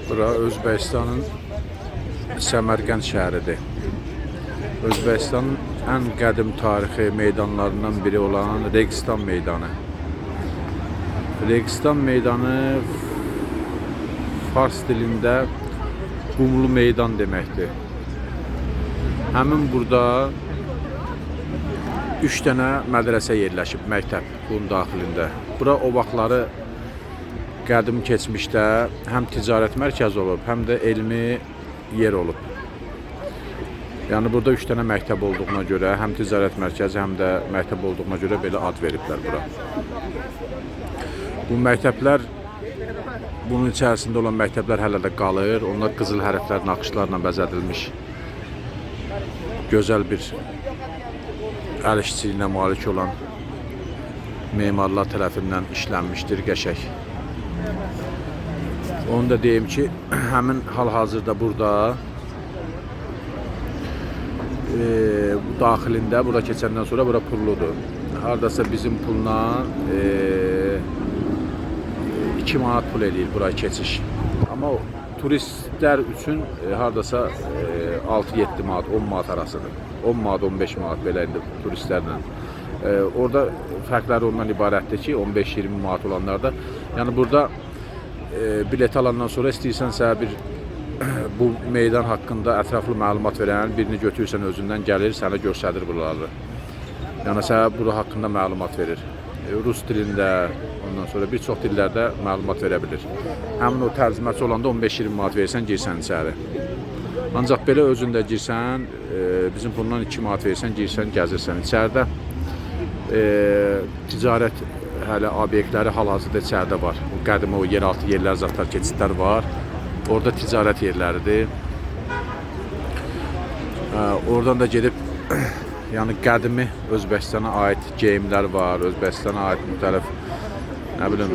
Bura Özbekistanın Səmərqənd şəhəridir. Özbekistanın ən qədim tarixi meydanlarından biri olan Registan meydanı. Registan meydanı Fars dilində qumlu meydan deməkdir. Həmin burada 3 dənə mədrəsə yerləşib, məktəb bunun daxilində. Bura o vaxtları qədim keçmişdə həm ticarət mərkəzi olub, həm də elmi yer olub. Yəni burada 3 dənə məktəb olduğuna görə, həm ticarət mərkəzi, həm də məktəb olduğuna görə belə ad veriblər bura. Bu məktəblər, bunun içərisində olan məktəblər hələ də qalır. Onlar qızıl hərflər, naxışlarla bəzədilmiş gözəl bir əl işçiliyinə malik olan memarlar tərəfindən işlənmişdir, qəşəng. Onu da deyim ki, həmin hal-hazırda burada daxilində, bura keçəndən sonra bura pulludur. Hardasa bizim pulla 2 manat pul eləyir buraya keçiş. Amma turistlər üçün hardasa 6-7 manat, 10 manat arasıdır. 10 manat, 15 manat belə indi turistlərlə. Orada fərqləri ondan ibarətdir ki, 15-20 manat olanlarda. Yəni burada bilet alandan sonra istəyirsənsə bir bu meydan haqqında ətraflı məlumat verən birini götürürsən özündən gəlir, sənə göstərir buraları. Yəni sənə bura haqqında məlumat verir. Rus dilində, ondan sonra bir çox dillərdə məlumat verə bilir. Həmin o tərcüməçi olanda 15-20 manat versən, girsən içəri. Ancaq belə özündə girsən, bizim bundan 2 manat versən, girsən, gəzirsən. İçəridə ticarət hələ obyektləri hal-hazırda içəridə var. O qədim o yeraltı yerlər, zatlar, keçidlər var. Orada ticarət yerləridir. Oradan da gedib yəni qədimi Özbəkistana aid geyimlər var, Özbəkistana aid müxtəlif nə bilim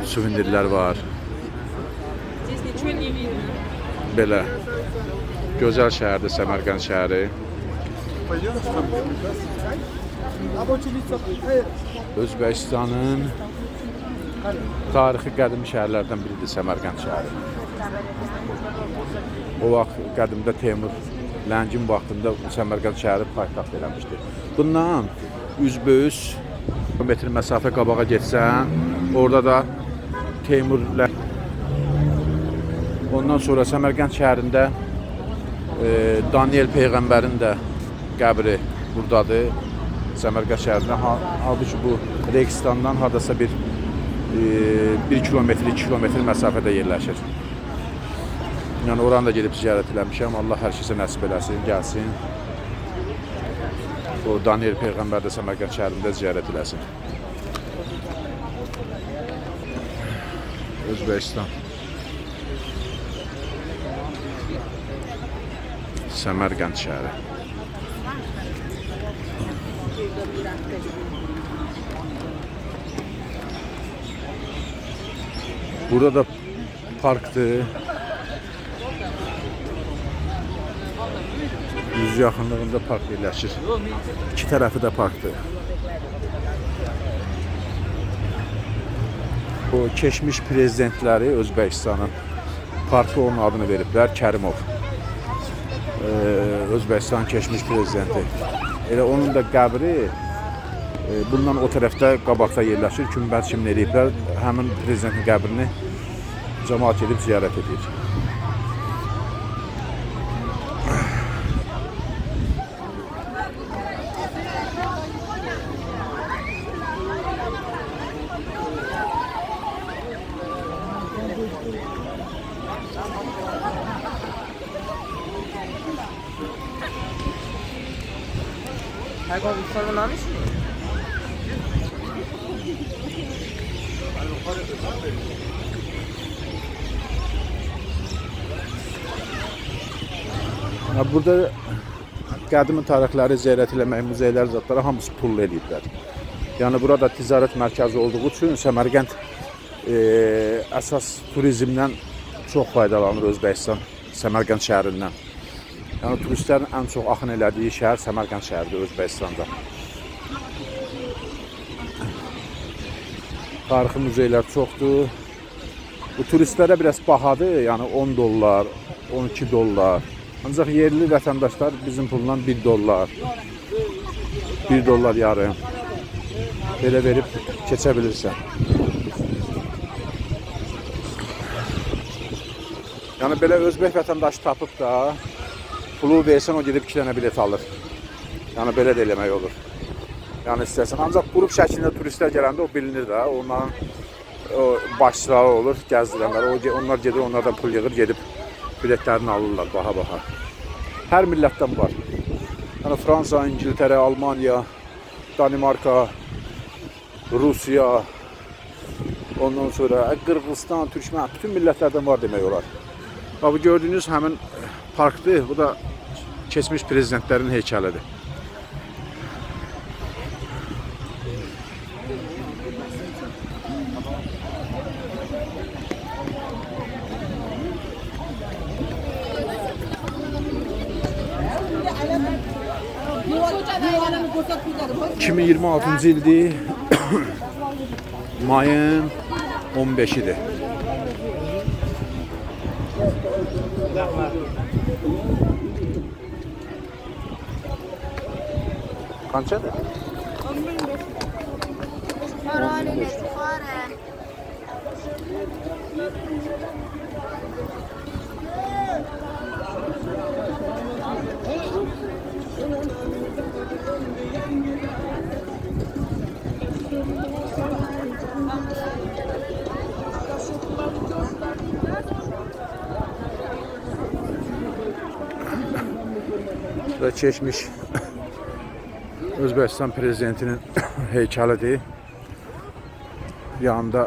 suvenirlər var. Belə gözəl şəhərdir Səmərqənd şəhəri. Özbəkistanın tarixi qədim şəhərlərdən biridir Səmərqənd şəhəri. O vaxt qədimdə Teymur Ləngin vaxtında Səmərqənd şəhəri paytaxt eləmişdir. Bundan üzbəüz metr məsafə qabağa getsən, orada da Teymur ondan sonra Səmərqənd şəhərində Daniel Peyğəmbərin də qəbri buradadır. Səmərqənd şəhərində. Halbuki bu Registandan hardasa bir 1 kilometr, 2 kilometr məsafədə yerləşir. Yəni oranı da gedib ziyarət eləmişəm. Allah hər kəsə nəsib eləsin, gəlsin. O Daniel Peyğəmbər də Səmərqənd şəhərində ziyarət eləsin. Özbəkistan. Səmərqənd şəhəri. Burada da parkdır. Yüz yaxınlığında park yerləşir. İki tərəfi də parkdır. O keçmiş prezidentləri Özbəkistanın parkı onun adını veriblər, Kərimov. Özbəkistanın keçmiş prezidenti. Elə onun da qəbri bundan o tərəfdə qabaqda yerləşir. Kümbət kimin eləyiblər, həmin prezidentin qəbrini cəmaət edib ziyarət edir. Burada qədimi tarixləri ziyarət eləmək, muzeylər, zatlara hamısı pul eləyiblər. Yəni burada ticarət mərkəzi olduğu üçün Səmərqənd əsas turizmdən çox faydalanır Özbəkistan, Səmərqənd şəhərindən. Yəni turistlərin ən çox axın elədiyi şəhər Səmərqənd şəhəridir Özbəkistanda. Tarixi muzeylər çoxdur. Bu turistlərə biraz bahadır, yəni 10 dollar, 12 dollar. Ancaq yerli vətəndaşlar bizim pulundan 1 dollar, 1 dollar yarım belə verib keçə bilirsən. Yəni belə özbək vətəndaşı tapıb da pulu versən o gedib 2 dənə bilet alır. Yəni belə də eləmək olur. Yəni istəsən. Ancaq qrup şəklində turistlər gələndə o bilinir də, onların başçıları olur, gəzdirənlər. Onlar gedir, onlardan pul yığır, gedib biletlərini alırlar baha-baha. Hər millətdən var. Yəni Fransa, İngiltərə, Almaniya, Danimarka, Rusiya, ondan sonra Qırğızistan, Türkmen, bütün millətlərdən var demək olar. Bu gördüyünüz həmin parkdır. Bu da keçmiş prezidentlərin heykəlidir. ...2026-cı ildir, mayın 15-idir. Kaçadır? 15. Ve keçmiş Özbəkistan prezidentinin heykəlidir. Yanında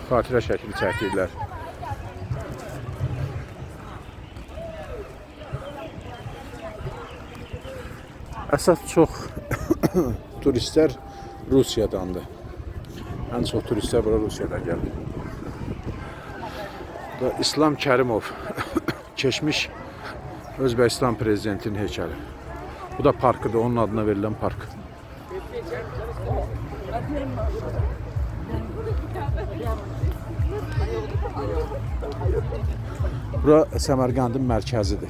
xatirə şəkli çəkdirlər. Əsas çox turistlər Rusiyadandır. Ən çox turistlər bura Rusiyadan gəlir. Bu da İslam Kərimov, keçmiş Özbəkistan prezidentinin heykəli. Bu da parkıdır, onun adına verilen park. Bura Səmərqəndin mərkəzidir.